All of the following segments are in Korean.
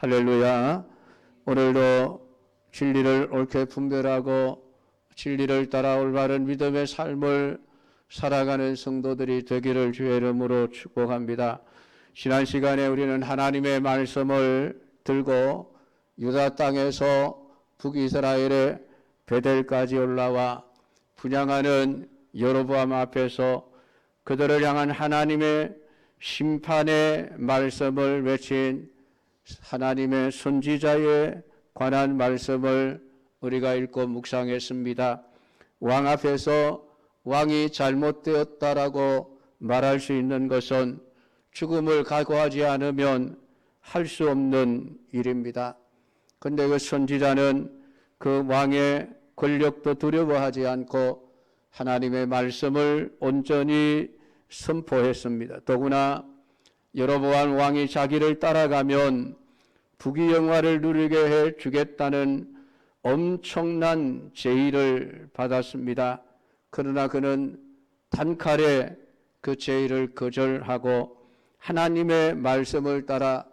할렐루야. 오늘도 진리를 옳게 분별하고 진리를 따라 올바른 믿음의 삶을 살아가는 성도들이 되기를 주의 이름으로 축복합니다. 지난 시간에 우리는 하나님의 말씀을 들고 유다 땅에서 북이스라엘의 베델까지 올라와 분향하는 여로보암 앞에서 그들을 향한 하나님의 심판의 말씀을 외친 하나님의 선지자에 관한 말씀을 우리가 읽고 묵상했습니다. 왕 앞에서 왕이 잘못되었다라고 말할 수 있는 것은 죽음을 각오하지 않으면 할 수 없는 일입니다. 그런데 그 선지자는 그 왕의 권력도 두려워하지 않고 하나님의 말씀을 온전히 선포했습니다. 더구나 여로보암 왕이 자기를 따라가면 부귀영화를 누리게 해 주겠다는 엄청난 제의를 받았습니다. 그러나 그는 단칼에 그 제의를 거절하고 하나님의 말씀을 따라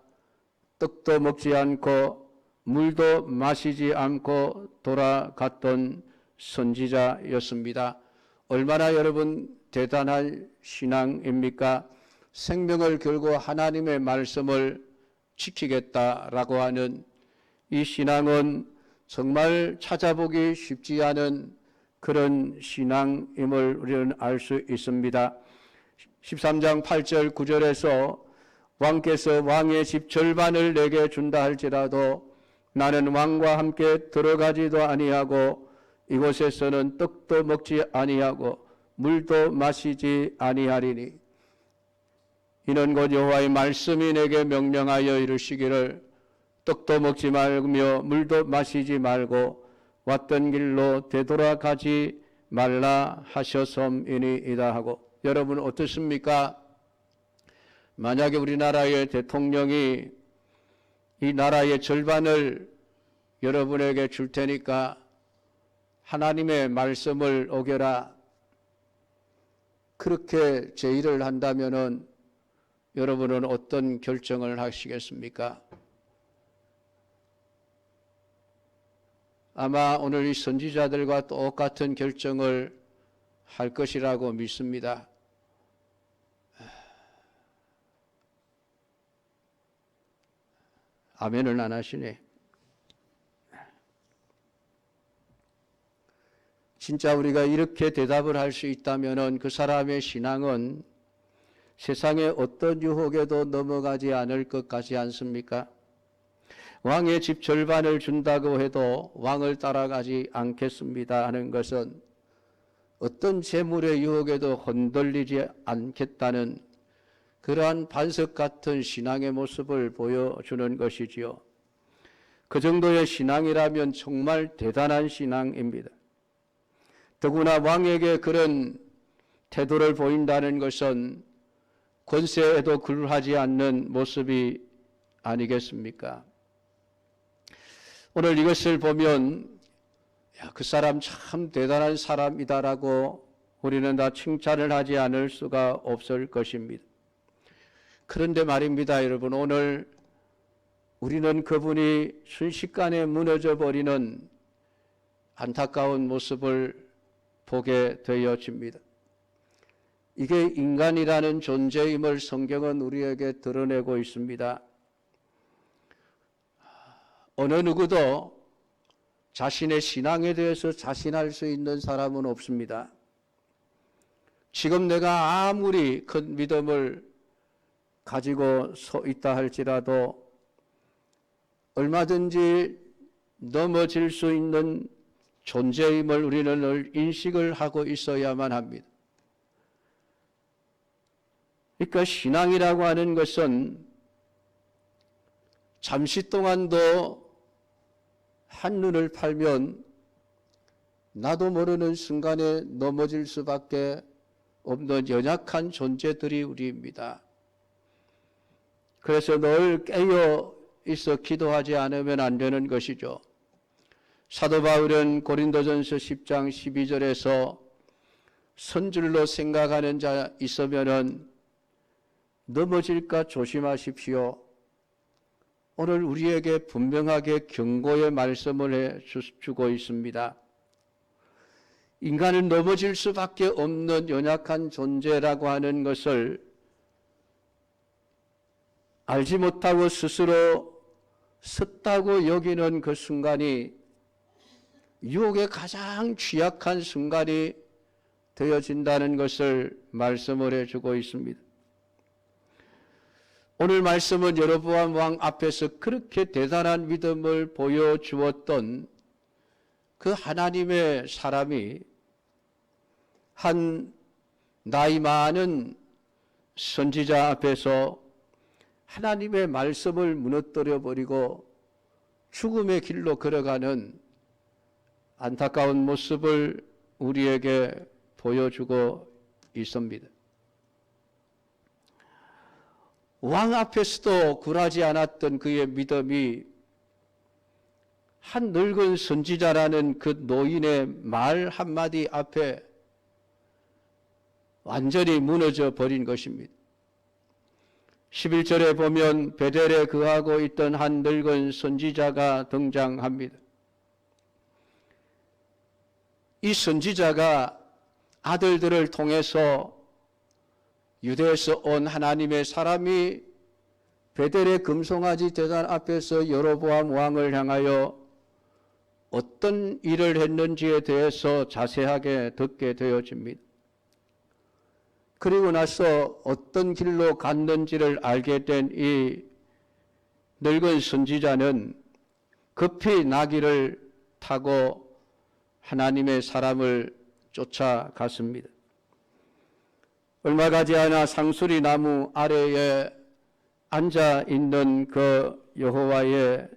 떡도 먹지 않고 물도 마시지 않고 돌아갔던 선지자였습니다. 얼마나 여러분 대단한 신앙입니까? 생명을 걸고 하나님의 말씀을 지키겠다라고 하는 이 신앙은 정말 찾아보기 쉽지 않은 그런 신앙임을 우리는 알 수 있습니다. 13장 8절 9절에서 왕께서 왕의 집 절반을 내게 준다 할지라도 나는 왕과 함께 들어가지도 아니하고 이곳에서는 떡도 먹지 아니하고 물도 마시지 아니하리니 이는 곧 여호와의 말씀이 내게 명령하여 이르시기를 떡도 먹지 말며 물도 마시지 말고 왔던 길로 되돌아가지 말라 하셨음이니이다 하고. 여러분 어떻습니까? 만약에 우리나라의 대통령이 이 나라의 절반을 여러분에게 줄 테니까 하나님의 말씀을 어겨라, 그렇게 제의를 한다면은 여러분은 어떤 결정을 하시겠습니까? 아마 오늘 이 선지자들과 똑같은 결정을 할 것이라고 믿습니다. 아멘을 안 하시네. 진짜 우리가 이렇게 대답을 할 수 있다면 그 사람의 신앙은 세상의 어떤 유혹에도 넘어가지 않을 것 같지 않습니까? 왕의 집 절반을 준다고 해도 왕을 따라가지 않겠습니다 하는 것은 어떤 재물의 유혹에도 흔들리지 않겠다는 그러한 반석 같은 신앙의 모습을 보여주는 것이지요. 그 정도의 신앙이라면 정말 대단한 신앙입니다. 더구나 왕에게 그런 태도를 보인다는 것은 권세에도 굴하지 않는 모습이 아니겠습니까? 오늘 이것을 보면 그 사람 참 대단한 사람이다라고 우리는 다 칭찬을 하지 않을 수가 없을 것입니다. 그런데 말입니다, 여러분, 오늘 우리는 그분이 순식간에 무너져 버리는 안타까운 모습을 보게 되어집니다. 이게 인간이라는 존재임을 성경은 우리에게 드러내고 있습니다. 어느 누구도 자신의 신앙에 대해서 자신할 수 있는 사람은 없습니다. 지금 내가 아무리 큰 믿음을 가지고 서 있다 할지라도 얼마든지 넘어질 수 있는 존재임을 우리는 늘 인식을 하고 있어야만 합니다. 그러니까 신앙이라고 하는 것은 잠시 동안도 한눈을 팔면 나도 모르는 순간에 넘어질 수밖에 없는 연약한 존재들이 우리입니다. 그래서 늘 깨어 있어 기도하지 않으면 안 되는 것이죠. 사도 바울은 고린도전서 10장 12절에서 선줄로 생각하는 자 있으면은 넘어질까 조심하십시오. 오늘 우리에게 분명하게 경고의 말씀을 해주고 있습니다. 인간은 넘어질 수밖에 없는 연약한 존재라고 하는 것을 알지 못하고 스스로 섰다고 여기는 그 순간이 유혹의 가장 취약한 순간이 되어진다는 것을 말씀을 해주고 있습니다. 오늘 말씀은 여로보암 왕 앞에서 그렇게 대단한 믿음을 보여주었던 그 하나님의 사람이 한 나이 많은 선지자 앞에서 하나님의 말씀을 무너뜨려 버리고 죽음의 길로 걸어가는 안타까운 모습을 우리에게 보여주고 있습니다. 왕 앞에서도 굴하지 않았던 그의 믿음이 한 늙은 선지자라는 그 노인의 말 한마디 앞에 완전히 무너져 버린 것입니다. 11절에 보면 베델에 거하고 있던 한 늙은 선지자가 등장합니다. 이 선지자가 아들들을 통해서 유대에서 온 하나님의 사람이 베델의 금송아지 제단 앞에서 여로보암 왕을 향하여 어떤 일을 했는지에 대해서 자세하게 듣게 되어집니다. 그리고 나서 어떤 길로 갔는지를 알게 된 이 늙은 선지자는 급히 나귀를 타고 하나님의 사람을 쫓아갔습니다. 얼마 가지 않아 상수리 나무 아래에 앉아 있는 그 여호와의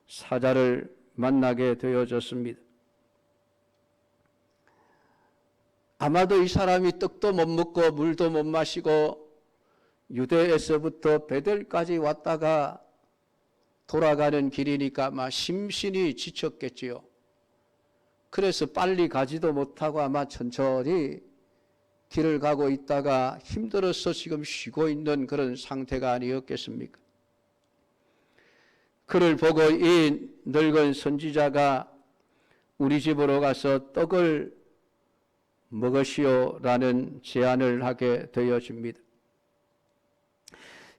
사자를 만나게 되어졌습니다. 아마도 이 사람이 떡도 못 먹고 물도 못 마시고 유대에서부터 베델까지 왔다가 돌아가는 길이니까 아마 심신이 지쳤겠지요. 그래서 빨리 가지도 못하고 아마 천천히 길을 가고 있다가 힘들어서 지금 쉬고 있는 그런 상태가 아니었겠습니까? 그를 보고 이 늙은 선지자가 우리 집으로 가서 떡을 먹으시오라는 제안을 하게 되어집니다.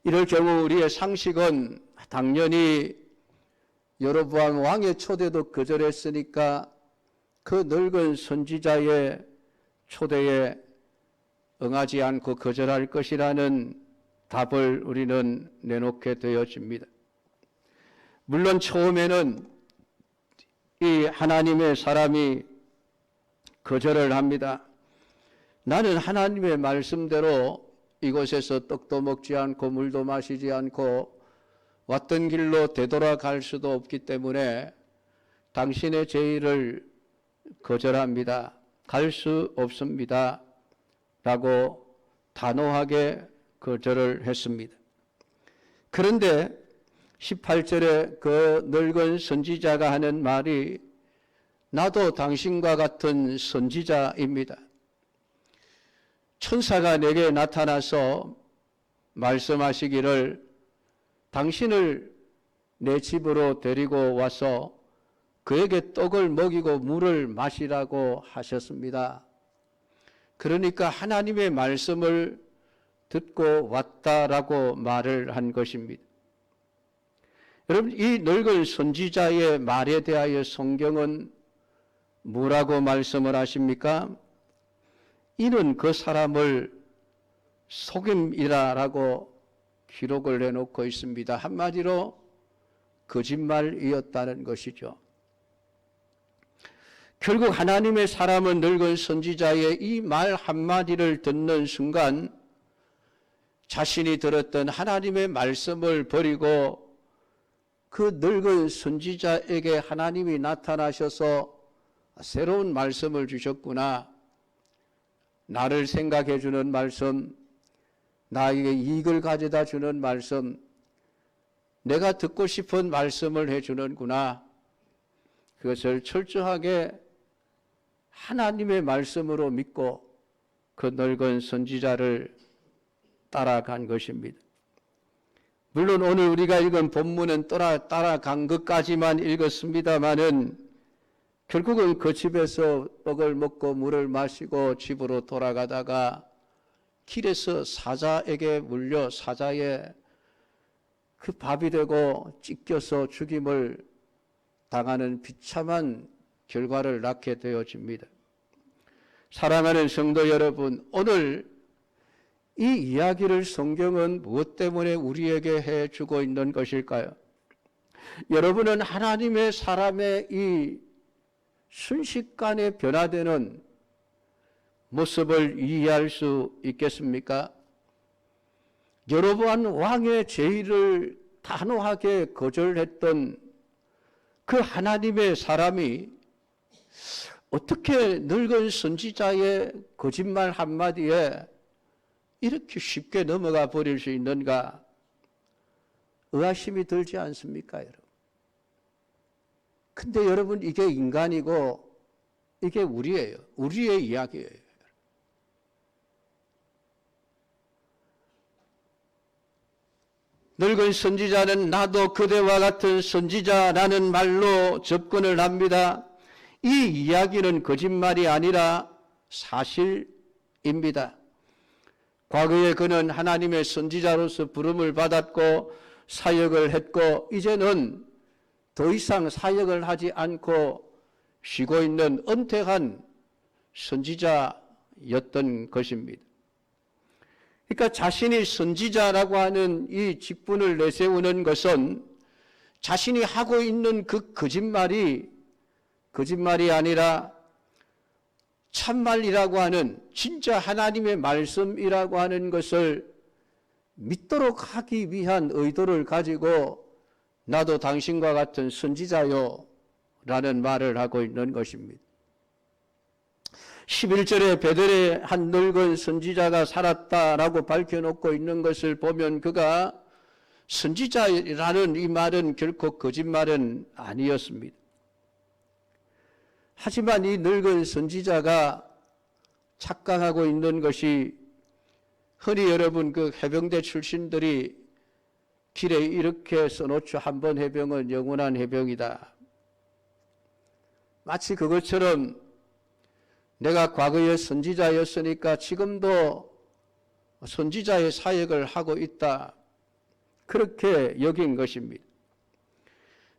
이럴 경우 우리의 상식은 당연히 여로보암 왕의 초대도 거절했으니까 그 늙은 선지자의 초대에 응하지 않고 거절할 것이라는 답을 우리는 내놓게 되어집니다. 물론 처음에는 이 하나님의 사람이 거절을 합니다. 나는 하나님의 말씀대로 이곳에서 떡도 먹지 않고 물도 마시지 않고 왔던 길로 되돌아갈 수도 없기 때문에 당신의 제의를 거절합니다. 갈 수 없습니다. 라고 단호하게 거절을 했습니다. 그런데 18절에 그 늙은 선지자가 하는 말이 나도 당신과 같은 선지자입니다. 천사가 내게 나타나서 말씀하시기를 당신을 내 집으로 데리고 와서 그에게 떡을 먹이고 물을 마시라고 하셨습니다. 그러니까 하나님의 말씀을 듣고 왔다라고 말을 한 것입니다. 여러분, 이 늙은 선지자의 말에 대하여 성경은 뭐라고 말씀을 하십니까? 이는 그 사람을 속임이라라고 기록을 해놓고 있습니다. 한마디로 거짓말이었다는 것이죠. 결국 하나님의 사람은 늙은 선지자의 이 말 한마디를 듣는 순간 자신이 들었던 하나님의 말씀을 버리고 그 늙은 선지자에게 하나님이 나타나셔서 새로운 말씀을 주셨구나. 나를 생각해 주는 말씀, 나에게 이익을 가져다 주는 말씀, 내가 듣고 싶은 말씀을 해 주는구나. 그것을 철저하게 하나님의 말씀으로 믿고 그 늙은 선지자를 따라간 것입니다. 물론 오늘 우리가 읽은 본문은 따라간 것까지만 읽었습니다마는 결국은 그 집에서 떡을 먹고 물을 마시고 집으로 돌아가다가 길에서 사자에게 물려 사자의 그 밥이 되고 찢겨서 죽임을 당하는 비참한 결과를 낳게 되어집니다. 사랑하는 성도 여러분, 오늘 이 이야기를 성경은 무엇 때문에 우리에게 해주고 있는 것일까요? 여러분은 하나님의 사람의 이 순식간에 변화되는 모습을 이해할 수 있겠습니까? 여로보암 왕의 제의를 단호하게 거절했던 그 하나님의 사람이 어떻게 늙은 선지자의 거짓말 한마디에 이렇게 쉽게 넘어가 버릴 수 있는가? 의아심이 들지 않습니까, 여러분? 근데 여러분, 이게 인간이고 이게 우리예요. 우리의 이야기예요. 늙은 선지자는 나도 그대와 같은 선지자라는 말로 접근을 합니다. 이 이야기는 거짓말이 아니라 사실입니다. 과거에 그는 하나님의 선지자로서 부름을 받았고 사역을 했고 이제는 더 이상 사역을 하지 않고 쉬고 있는 은퇴한 선지자였던 것입니다. 그러니까 자신이 선지자라고 하는 이 직분을 내세우는 것은 자신이 하고 있는 그 거짓말이 아니라 참말이라고 하는 진짜 하나님의 말씀이라고 하는 것을 믿도록 하기 위한 의도를 가지고 나도 당신과 같은 선지자요 라는 말을 하고 있는 것입니다. 11절에 베델에 한 늙은 선지자가 살았다라고 밝혀놓고 있는 것을 보면 그가 선지자라는 이 말은 결코 거짓말은 아니었습니다. 하지만 이 늙은 선지자가 착각하고 있는 것이 흔히 여러분 그 해병대 출신들이 길에 이렇게 써놓죠. 한 번 해병은 영원한 해병이다. 마치 그것처럼 내가 과거에 선지자였으니까 지금도 선지자의 사역을 하고 있다. 그렇게 여긴 것입니다.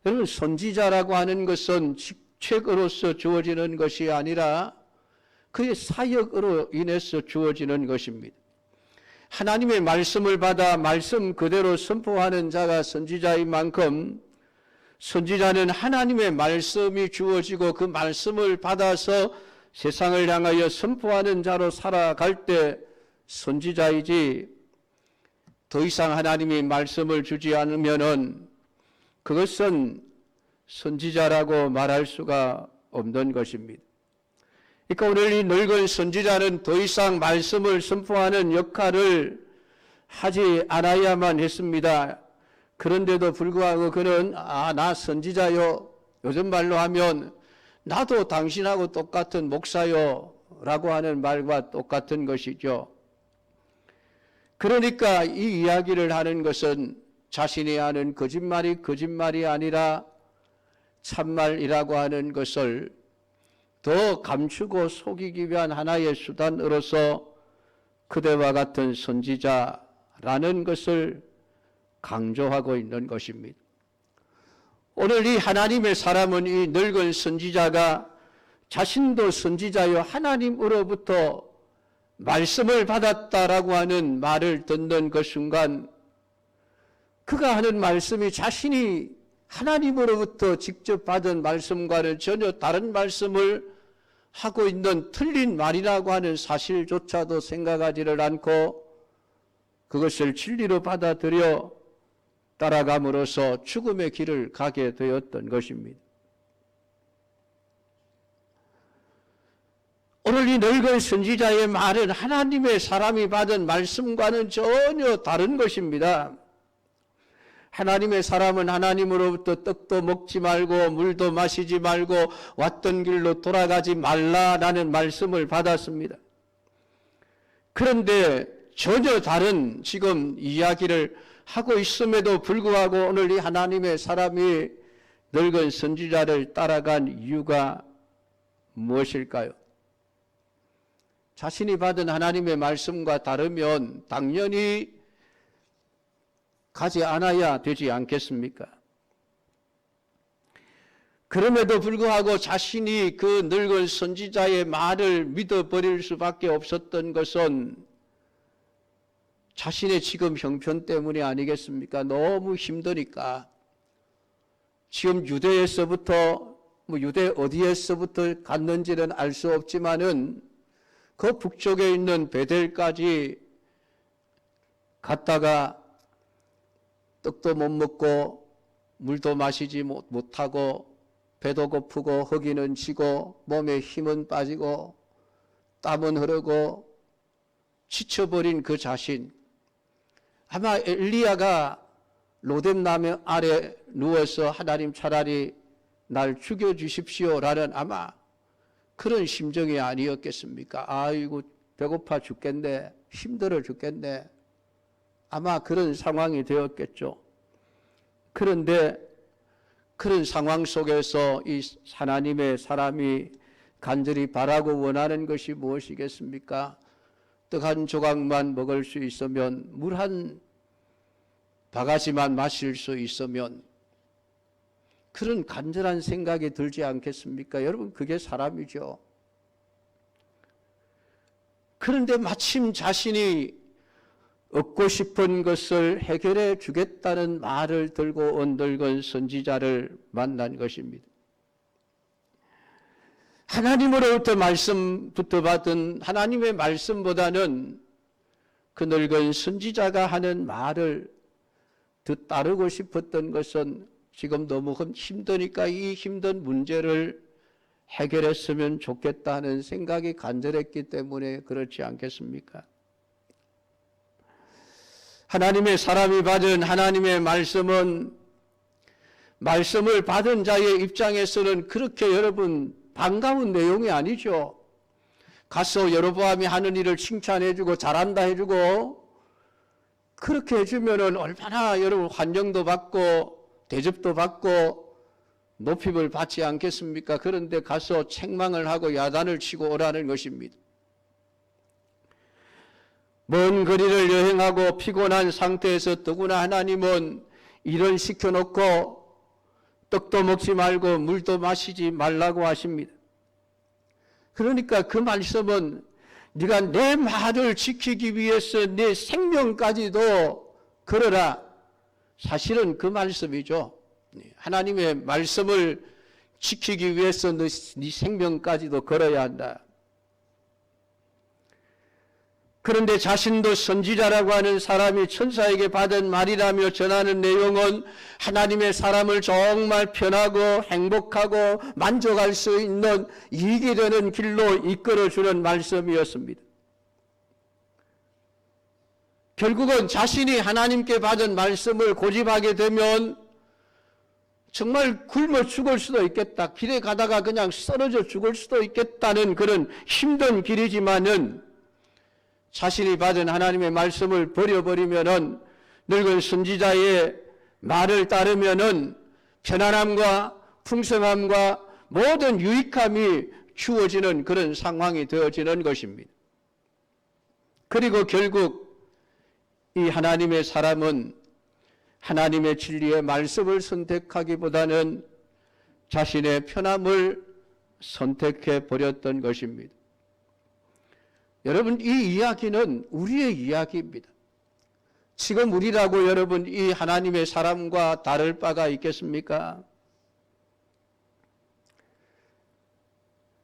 여러분, 선지자라고 하는 것은 직책으로서 주어지는 것이 아니라 그의 사역으로 인해서 주어지는 것입니다. 하나님의 말씀을 받아 말씀 그대로 선포하는 자가 선지자인 만큼 선지자는 하나님의 말씀이 주어지고 그 말씀을 받아서 세상을 향하여 선포하는 자로 살아갈 때 선지자이지, 더 이상 하나님이 말씀을 주지 않으면은 그것은 선지자라고 말할 수가 없는 것입니다. 그러니까 오늘 이 늙은 선지자는 더 이상 말씀을 선포하는 역할을 하지 않아야만 했습니다. 그런데도 불구하고 그는 나 선지자요, 요즘 말로 하면 나도 당신하고 똑같은 목사요 라고 하는 말과 똑같은 것이죠. 그러니까 이 이야기를 하는 것은 자신이 하는 거짓말이 아니라 참말이라고 하는 것을 더 감추고 속이기 위한 하나의 수단으로서 그대와 같은 선지자라는 것을 강조하고 있는 것입니다. 오늘 이 하나님의 사람은 이 늙은 선지자가 자신도 선지자여 하나님으로부터 말씀을 받았다라고 하는 말을 듣는 그 순간 그가 하는 말씀이 자신이 하나님으로부터 직접 받은 말씀과는 전혀 다른 말씀을 하고 있는 틀린 말이라고 하는 사실조차도 생각하지를 않고 그것을 진리로 받아들여 따라감으로써 죽음의 길을 가게 되었던 것입니다. 오늘 이 늙은 선지자의 말은 하나님의 사람이 받은 말씀과는 전혀 다른 것입니다. 하나님의 사람은 하나님으로부터 떡도 먹지 말고 물도 마시지 말고 왔던 길로 돌아가지 말라라는 말씀을 받았습니다. 그런데 전혀 다른 지금 이야기를 하고 있음에도 불구하고 오늘 이 하나님의 사람이 늙은 선지자를 따라간 이유가 무엇일까요? 자신이 받은 하나님의 말씀과 다르면 당연히 가지 않아야 되지 않겠습니까? 그럼에도 불구하고 자신이 그 늙은 선지자의 말을 믿어버릴 수밖에 없었던 것은 자신의 지금 형편 때문이 아니겠습니까? 너무 힘드니까. 지금 유대에서부터 유대 어디에서부터 갔는지는 알 수 없지만은 그 북쪽에 있는 베델까지 갔다가 떡도 못 먹고 물도 마시지 못하고 배도 고프고 허기는 지고 몸에 힘은 빠지고 땀은 흐르고 지쳐버린 그 자신, 아마 엘리야가 로뎀나무 아래 누워서 하나님 차라리 날 죽여주십시오라는 아마 그런 심정이 아니었겠습니까? 아이고 배고파 죽겠네, 힘들어 죽겠네, 아마 그런 상황이 되었겠죠. 그런데 그런 상황 속에서 이 하나님의 사람이 간절히 바라고 원하는 것이 무엇이겠습니까? 떡 한 조각만 먹을 수 있으면, 물 한 바가지만 마실 수 있으면, 그런 간절한 생각이 들지 않겠습니까? 여러분, 그게 사람이죠. 그런데 마침 자신이 얻고 싶은 것을 해결해 주겠다는 말을 들고 온 늙은 선지자를 만난 것입니다. 하나님으로부터 말씀부터 받은 하나님의 말씀보다는 그 늙은 선지자가 하는 말을 더 따르고 싶었던 것은 지금 너무 힘드니까 이 힘든 문제를 해결했으면 좋겠다는 생각이 간절했기 때문에 그렇지 않겠습니까? 하나님의 사람이 받은 하나님의 말씀은, 말씀을 받은 자의 입장에서는 그렇게 여러분 반가운 내용이 아니죠. 가서 여로보암이 하는 일을 칭찬해주고 잘한다 해주고 그렇게 해주면은 얼마나 여러분 환영도 받고 대접도 받고 높임을 받지 않겠습니까? 그런데 가서 책망을 하고 야단을 치고 오라는 것입니다. 먼 거리를 여행하고 피곤한 상태에서 더구나 하나님은 일을 시켜놓고 떡도 먹지 말고 물도 마시지 말라고 하십니다. 그러니까 그 말씀은 네가 내 말을 지키기 위해서 내 생명까지도 걸어라. 사실은 그 말씀이죠. 하나님의 말씀을 지키기 위해서 네 생명까지도 걸어야 한다. 그런데 자신도 선지자라고 하는 사람이 천사에게 받은 말이라며 전하는 내용은 하나님의 사람을 정말 편하고 행복하고 만족할 수 있는 이익이 되는 길로 이끌어주는 말씀이었습니다. 결국은 자신이 하나님께 받은 말씀을 고집하게 되면 정말 굶어 죽을 수도 있겠다, 길에 가다가 그냥 쓰러져 죽을 수도 있겠다는 그런 힘든 길이지만은 자신이 받은 하나님의 말씀을 버려버리면은, 늙은 선지자의 말을 따르면은 편안함과 풍성함과 모든 유익함이 주어지는 그런 상황이 되어지는 것입니다. 그리고 결국 이 하나님의 사람은 하나님의 진리의 말씀을 선택하기보다는 자신의 편함을 선택해 버렸던 것입니다. 여러분, 이 이야기는 우리의 이야기입니다. 지금 우리라고 여러분 이 하나님의 사람과 다를 바가 있겠습니까?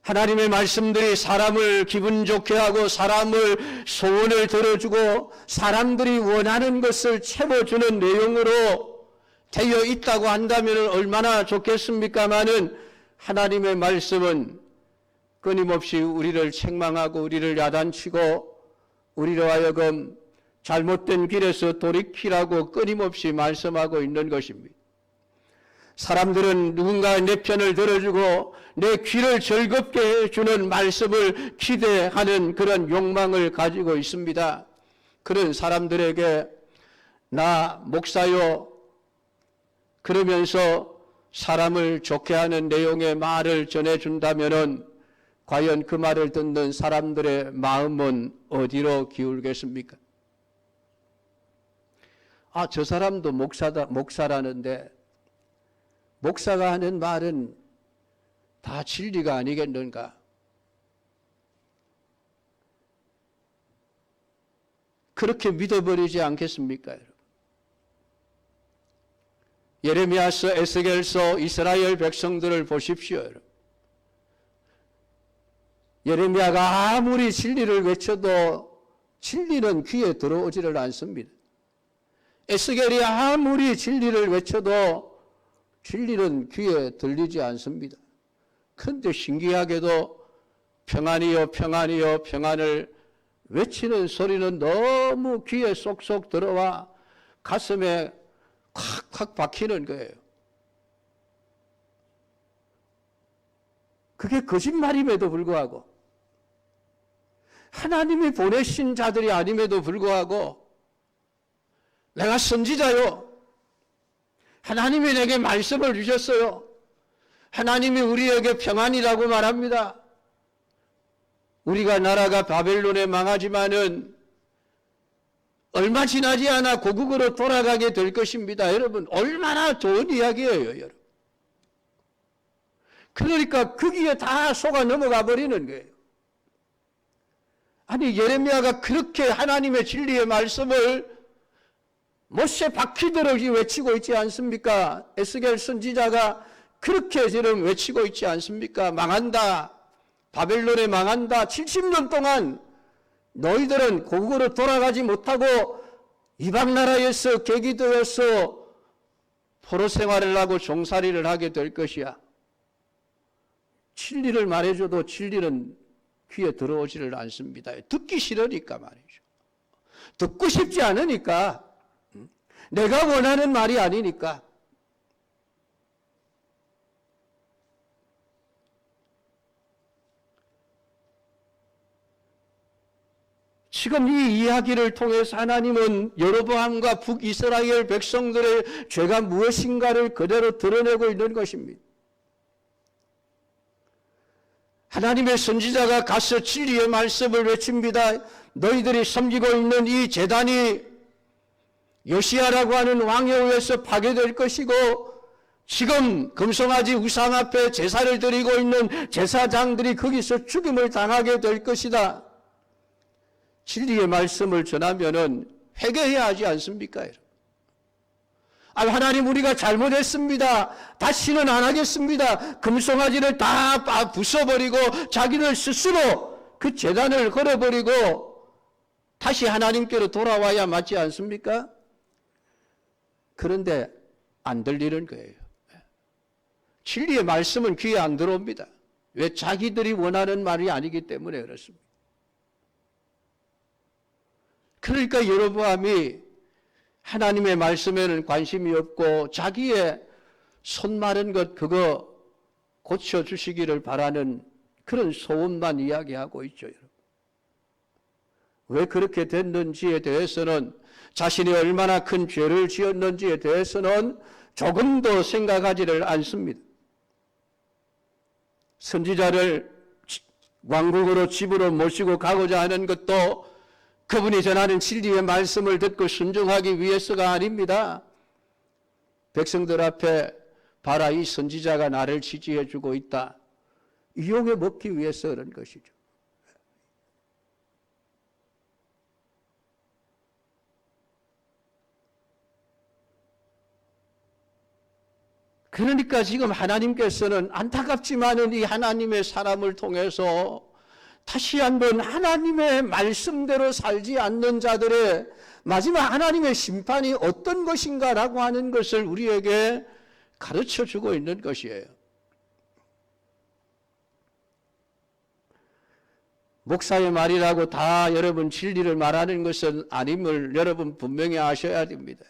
하나님의 말씀들이 사람을 기분 좋게 하고 사람을 소원을 들어주고 사람들이 원하는 것을 채워주는 내용으로 되어 있다고 한다면 얼마나 좋겠습니까마는, 하나님의 말씀은 끊임없이 우리를 책망하고 우리를 야단치고 우리로 하여금 잘못된 길에서 돌이키라고 끊임없이 말씀하고 있는 것입니다. 사람들은 누군가 내 편을 들어주고 내 귀를 즐겁게 해주는 말씀을 기대하는 그런 욕망을 가지고 있습니다. 그런 사람들에게 나 목사요 그러면서 사람을 좋게 하는 내용의 말을 전해준다면은 과연 그 말을 듣는 사람들의 마음은 어디로 기울겠습니까? 아, 저 사람도 목사라는데 목사가 하는 말은 다 진리가 아니겠는가? 그렇게 믿어버리지 않겠습니까, 여러분? 예레미야서, 에스겔서, 이스라엘 백성들을 보십시오, 여러분. 예레미야가 아무리 진리를 외쳐도 진리는 귀에 들어오지를 않습니다. 에스겔이 아무리 진리를 외쳐도 진리는 귀에 들리지 않습니다. 그런데 신기하게도 평안이여 평안이여 평안을 외치는 소리는 너무 귀에 쏙쏙 들어와 가슴에 콱콱 박히는 거예요. 그게 거짓말임에도 불구하고 하나님이 보내신 자들이 아님에도 불구하고 내가 선지자요. 하나님이 내게 말씀을 주셨어요. 하나님이 우리에게 평안이라고 말합니다. 우리가 나라가 바벨론에 망하지만은 얼마 지나지 않아 고국으로 돌아가게 될 것입니다. 여러분, 얼마나 좋은 이야기예요, 여러분. 그러니까 거기에 다 속아 넘어가 버리는 거예요. 아니, 예레미야가 그렇게 하나님의 진리의 말씀을 못에 박히도록 외치고 있지 않습니까? 에스겔 선지자가 그렇게 지금 외치고 있지 않습니까? 망한다. 바벨론에 망한다. 70년 동안 너희들은 고국으로 돌아가지 못하고 이방 나라에서 계기되어서 포로 생활을 하고 종살이를 하게 될 것이야. 진리를 말해줘도 진리는 귀에 들어오지를 않습니다. 듣기 싫으니까 말이죠. 듣고 싶지 않으니까. 내가 원하는 말이 아니니까. 지금 이 이야기를 통해서 하나님은 여로보암과 북이스라엘 백성들의 죄가 무엇인가를 그대로 드러내고 있는 것입니다. 하나님의 선지자가 가서 진리의 말씀을 외칩니다. 너희들이 섬기고 있는 이 제단이 요시야라고 하는 왕에 의해서 파괴될 것이고 지금 금송아지 우상 앞에 제사를 드리고 있는 제사장들이 거기서 죽임을 당하게 될 것이다. 진리의 말씀을 전하면은 회개해야 하지 않습니까? 하나님 우리가 잘못했습니다. 다시는 안 하겠습니다. 금송아지를 다 부숴버리고 자기를 스스로 그 제단을 걸어버리고 다시 하나님께로 돌아와야 맞지 않습니까? 그런데 안 들리는 거예요. 진리의 말씀은 귀에 안 들어옵니다. 왜? 자기들이 원하는 말이 아니기 때문에 그렇습니다. 그러니까 여로보암이 하나님의 말씀에는 관심이 없고 자기의 손 마른 것 그거 고쳐주시기를 바라는 그런 소원만 이야기하고 있죠. 여러분. 왜 그렇게 됐는지에 대해서는 자신이 얼마나 큰 죄를 지었는지에 대해서는 조금도 생각하지를 않습니다. 선지자를 왕국으로 집으로 모시고 가고자 하는 것도 그분이 전하는 진리의 말씀을 듣고 순종하기 위해서가 아닙니다. 백성들 앞에 봐라, 이 선지자가 나를 지지해 주고 있다. 이용해 먹기 위해서 그런 것이죠. 그러니까 지금 하나님께서는 안타깝지만은 이 하나님의 사람을 통해서 다시 한번 하나님의 말씀대로 살지 않는 자들의 마지막 하나님의 심판이 어떤 것인가라고 하는 것을 우리에게 가르쳐 주고 있는 것이에요. 목사의 말이라고 다 여러분 진리를 말하는 것은 아님을 여러분 분명히 아셔야 됩니다.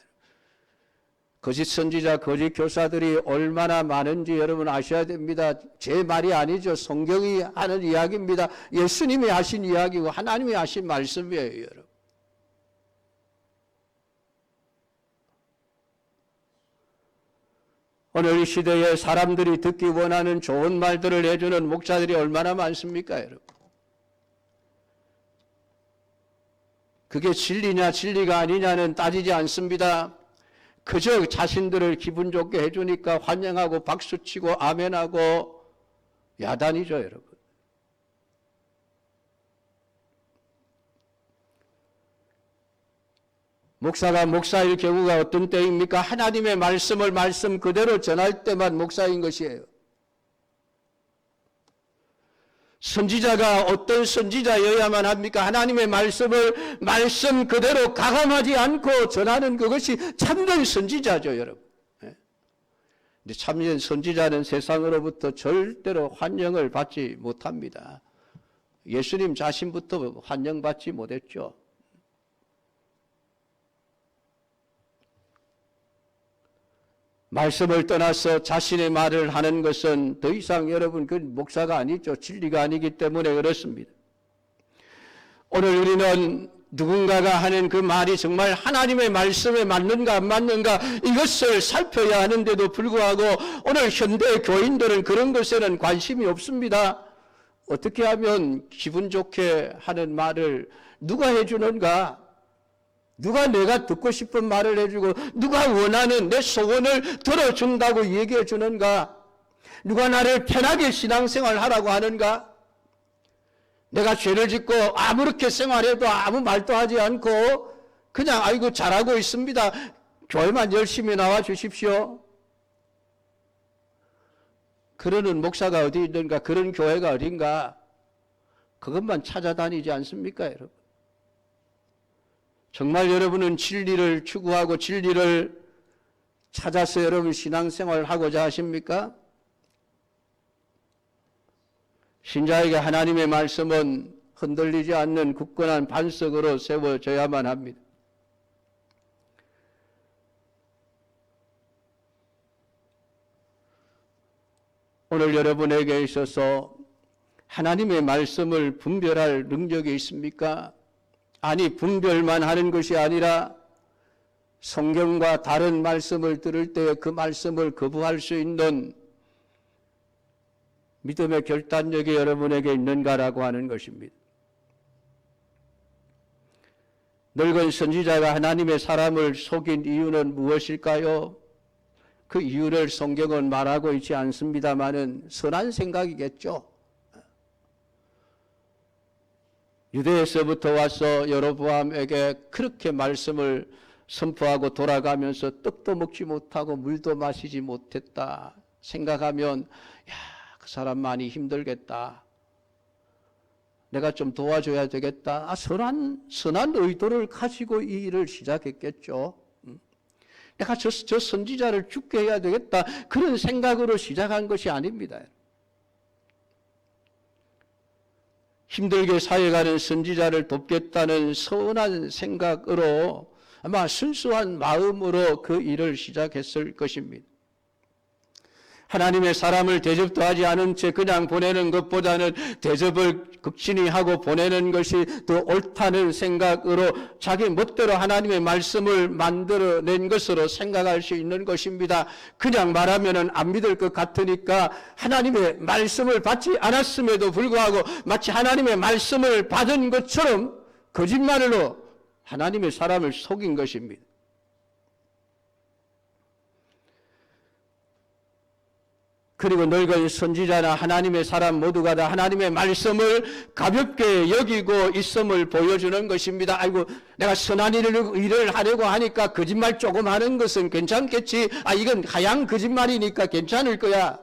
거짓 선지자, 거짓 교사들이 얼마나 많은지 여러분 아셔야 됩니다. 제 말이 아니죠. 성경이 하는 이야기입니다. 예수님이 하신 이야기고 하나님이 하신 말씀이에요, 여러분. 오늘 이 시대에 사람들이 듣기 원하는 좋은 말들을 해주는 목사들이 얼마나 많습니까, 여러분? 그게 진리냐 진리가 아니냐는 따지지 않습니다. 그저 자신들을 기분 좋게 해주니까 환영하고 박수치고 아멘하고 야단이죠, 여러분. 목사가 목사일 경우가 어떤 때입니까? 하나님의 말씀을 말씀 그대로 전할 때만 목사인 것이에요. 선지자가 어떤 선지자여야만 합니까? 하나님의 말씀을 말씀 그대로 가감하지 않고 전하는 그것이 참된 선지자죠, 여러분. 근데 참된 선지자는 세상으로부터 절대로 환영을 받지 못합니다. 예수님 자신부터 환영받지 못했죠. 말씀을 떠나서 자신의 말을 하는 것은 더 이상 여러분 그 목사가 아니죠. 진리가 아니기 때문에 그렇습니다. 오늘 우리는 누군가가 하는 그 말이 정말 하나님의 말씀에 맞는가 안 맞는가 이것을 살펴야 하는데도 불구하고 오늘 현대 교인들은 그런 것에는 관심이 없습니다. 어떻게 하면 기분 좋게 하는 말을 누가 해주는가? 누가 내가 듣고 싶은 말을 해주고 누가 원하는 내 소원을 들어준다고 얘기해 주는가? 누가 나를 편하게 신앙생활 하라고 하는가? 내가 죄를 짓고 아무렇게 생활해도 아무 말도 하지 않고 그냥 아이고 잘하고 있습니다. 교회만 열심히 나와 주십시오. 그러는 목사가 어디 있는가? 그런 교회가 어딘가? 그것만 찾아다니지 않습니까, 여러분? 정말 여러분은 진리를 추구하고 진리를 찾아서 여러분 신앙생활을 하고자 하십니까? 신자에게 하나님의 말씀은 흔들리지 않는 굳건한 반석으로 세워져야만 합니다. 오늘 여러분에게 있어서 하나님의 말씀을 분별할 능력이 있습니까? 아니, 분별만 하는 것이 아니라 성경과 다른 말씀을 들을 때 그 말씀을 거부할 수 있는 믿음의 결단력이 여러분에게 있는가라고 하는 것입니다. 늙은 선지자가 하나님의 사람을 속인 이유는 무엇일까요? 그 이유를 성경은 말하고 있지 않습니다마는 선한 생각이겠죠. 유대에서부터 와서 여로보암에게 그렇게 말씀을 선포하고 돌아가면서 떡도 먹지 못하고 물도 마시지 못했다 생각하면 그 사람 많이 힘들겠다. 내가 좀 도와줘야 되겠다. 선한 의도를 가지고 이 일을 시작했겠죠. 내가 저 선지자를 죽게 해야 되겠다. 그런 생각으로 시작한 것이 아닙니다. 힘들게 사역하는 선지자를 돕겠다는 선한 생각으로 아마 순수한 마음으로 그 일을 시작했을 것입니다. 하나님의 사람을 대접도 하지 않은 채 그냥 보내는 것보다는 대접을 극진히 하고 보내는 것이 더 옳다는 생각으로 자기 멋대로 하나님의 말씀을 만들어낸 것으로 생각할 수 있는 것입니다. 그냥 말하면 안 믿을 것 같으니까 하나님의 말씀을 받지 않았음에도 불구하고 마치 하나님의 말씀을 받은 것처럼 거짓말로 하나님의 사람을 속인 것입니다. 그리고 늙은 선지자나 하나님의 사람 모두가 다 하나님의 말씀을 가볍게 여기고 있음을 보여주는 것입니다. 아이고, 내가 선한 일을 하려고 하니까 거짓말 조금 하는 것은 괜찮겠지. 이건 하얀 거짓말이니까 괜찮을 거야.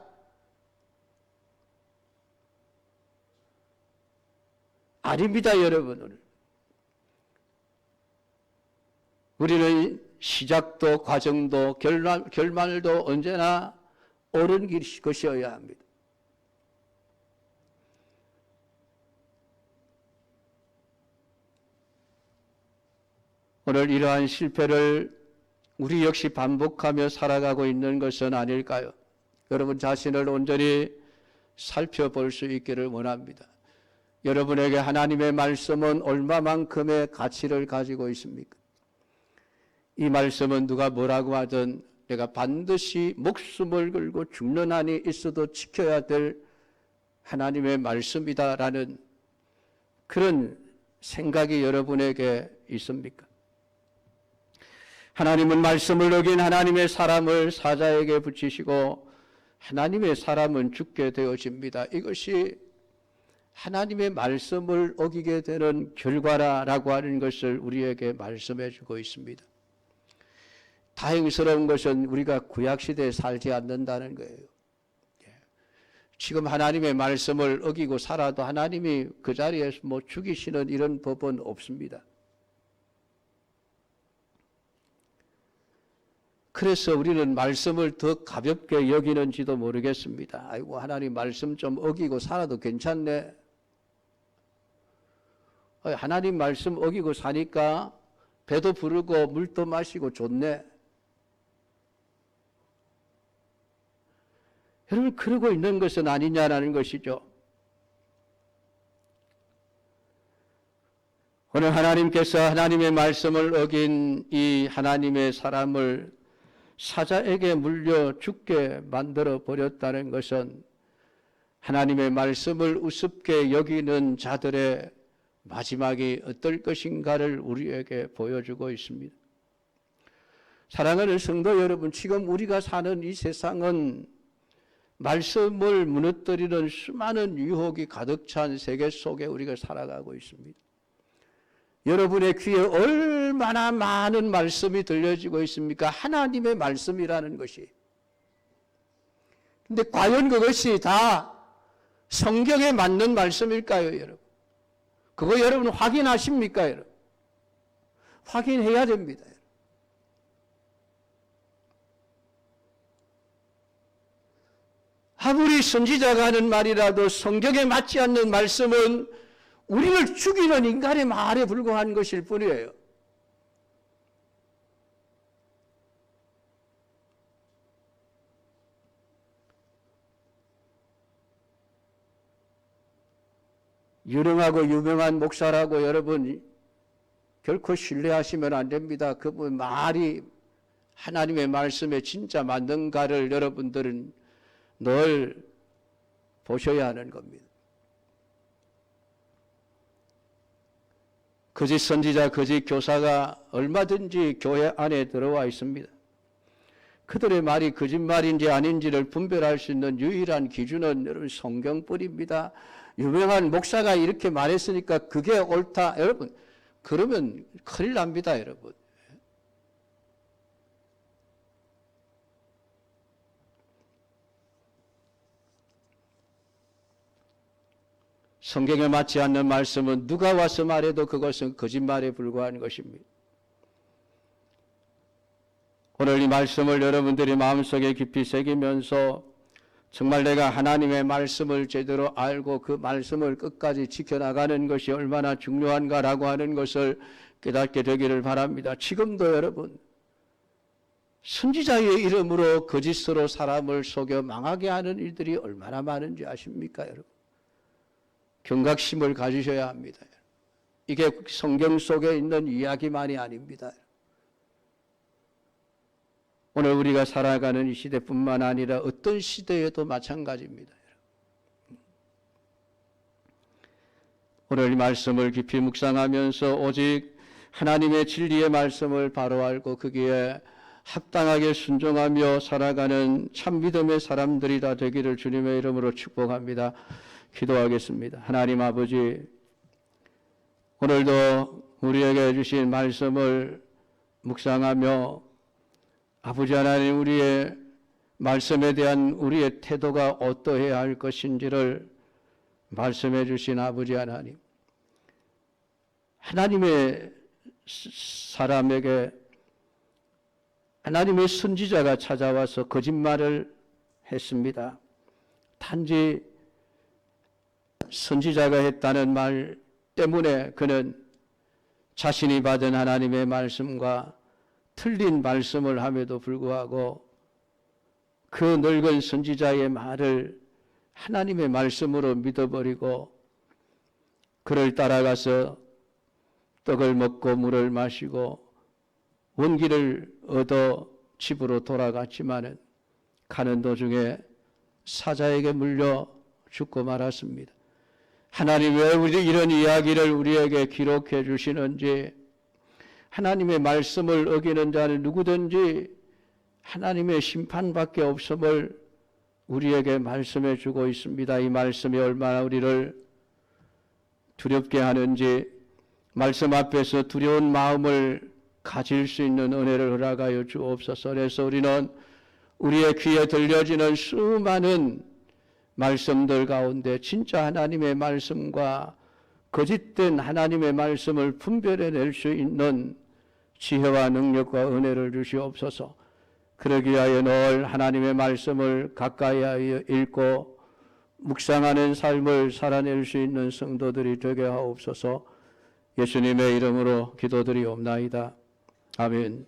아닙니다, 여러분. 우리는 시작도 과정도 결말도 언제나 옳은 것이어야 합니다. 오늘 이러한 실패를 우리 역시 반복하며 살아가고 있는 것은 아닐까요? 여러분 자신을 온전히 살펴볼 수 있기를 원합니다. 여러분에게 하나님의 말씀은 얼마만큼의 가치를 가지고 있습니까? 이 말씀은 누가 뭐라고 하든 내가 반드시 목숨을 걸고 죽는 한이 있어도 지켜야 될 하나님의 말씀이다라는 그런 생각이 여러분에게 있습니까? 하나님은 말씀을 어긴 하나님의 사람을 사자에게 붙이시고 하나님의 사람은 죽게 되어집니다. 이것이 하나님의 말씀을 어기게 되는 결과라고 하는 것을 우리에게 말씀해 주고 있습니다. 다행스러운 것은 우리가 구약시대에 살지 않는다는 거예요. 지금 하나님의 말씀을 어기고 살아도 하나님이 그 자리에서 죽이시는 이런 법은 없습니다. 그래서 우리는 말씀을 더 가볍게 여기는지도 모르겠습니다. 아이고, 하나님 말씀 좀 어기고 살아도 괜찮네. 하나님 말씀 어기고 사니까 배도 부르고 물도 마시고 좋네. 여러분, 그러고 있는 것은 아니냐라는 것이죠. 오늘 하나님께서 하나님의 말씀을 어긴 이 하나님의 사람을 사자에게 물려 죽게 만들어 버렸다는 것은 하나님의 말씀을 우습게 여기는 자들의 마지막이 어떨 것인가를 우리에게 보여주고 있습니다. 사랑하는 성도 여러분, 지금 우리가 사는 이 세상은 말씀을 무너뜨리는 수많은 유혹이 가득 찬 세계 속에 우리가 살아가고 있습니다. 여러분의 귀에 얼마나 많은 말씀이 들려지고 있습니까? 하나님의 말씀이라는 것이. 근데 과연 그것이 다 성경에 맞는 말씀일까요, 여러분? 그거 여러분 확인하십니까, 여러분? 확인해야 됩니다. 아무리 선지자가 하는 말이라도 성경에 맞지 않는 말씀은 우리를 죽이는 인간의 말에 불과한 것일 뿐이에요. 유능하고 유명한 목사라고 여러분 결코 신뢰하시면 안 됩니다. 그분 말이 하나님의 말씀에 진짜 맞는가를 여러분들은 늘 보셔야 하는 겁니다. 거짓 선지자, 거짓 교사가 얼마든지 교회 안에 들어와 있습니다. 그들의 말이 거짓말인지 아닌지를 분별할 수 있는 유일한 기준은 여러분 성경뿐입니다. 유명한 목사가 이렇게 말했으니까 그게 옳다. 여러분, 그러면 큰일 납니다, 여러분. 성경에 맞지 않는 말씀은 누가 와서 말해도 그것은 거짓말에 불과한 것입니다. 오늘 이 말씀을 여러분들이 마음속에 깊이 새기면서 정말 내가 하나님의 말씀을 제대로 알고 그 말씀을 끝까지 지켜나가는 것이 얼마나 중요한가라고 하는 것을 깨닫게 되기를 바랍니다. 지금도 여러분, 선지자의 이름으로 거짓으로 사람을 속여 망하게 하는 일들이 얼마나 많은지 아십니까, 여러분? 경각심을 가지셔야 합니다. 이게 성경 속에 있는 이야기만이 아닙니다. 오늘 우리가 살아가는 이 시대뿐만 아니라 어떤 시대에도 마찬가지입니다. 오늘 이 말씀을 깊이 묵상하면서 오직 하나님의 진리의 말씀을 바로 알고 거기에 합당하게 순종하며 살아가는 참 믿음의 사람들이 다 되기를 주님의 이름으로 축복합니다. 기도하겠습니다. 하나님 아버지, 오늘도 우리에게 주신 말씀을 묵상하며 아버지 하나님, 우리의 말씀에 대한 우리의 태도가 어떠해야 할 것인지를 말씀해 주신 아버지 하나님, 하나님의 사람에게 하나님의 선지자가 찾아와서 거짓말을 했습니다. 단지 선지자가 했다는 말 때문에 그는 자신이 받은 하나님의 말씀과 틀린 말씀을 함에도 불구하고 그 늙은 선지자의 말을 하나님의 말씀으로 믿어버리고 그를 따라가서 떡을 먹고 물을 마시고 원기를 얻어 집으로 돌아갔지만은 가는 도중에 사자에게 물려 죽고 말았습니다. 하나님 왜 이런 이야기를 우리에게 기록해 주시는지, 하나님의 말씀을 어기는 자는 누구든지 하나님의 심판밖에 없음을 우리에게 말씀해 주고 있습니다. 이 말씀이 얼마나 우리를 두렵게 하는지, 말씀 앞에서 두려운 마음을 가질 수 있는 은혜를 허락하여 주옵소서. 그래서 우리는 우리의 귀에 들려지는 수많은 말씀들 가운데 진짜 하나님의 말씀과 거짓된 하나님의 말씀을 분별해낼 수 있는 지혜와 능력과 은혜를 주시옵소서. 그러기 위하여 늘 하나님의 말씀을 가까이 하여 읽고 묵상하는 삶을 살아낼 수 있는 성도들이 되게 하옵소서. 예수님의 이름으로 기도드리옵나이다. 아멘.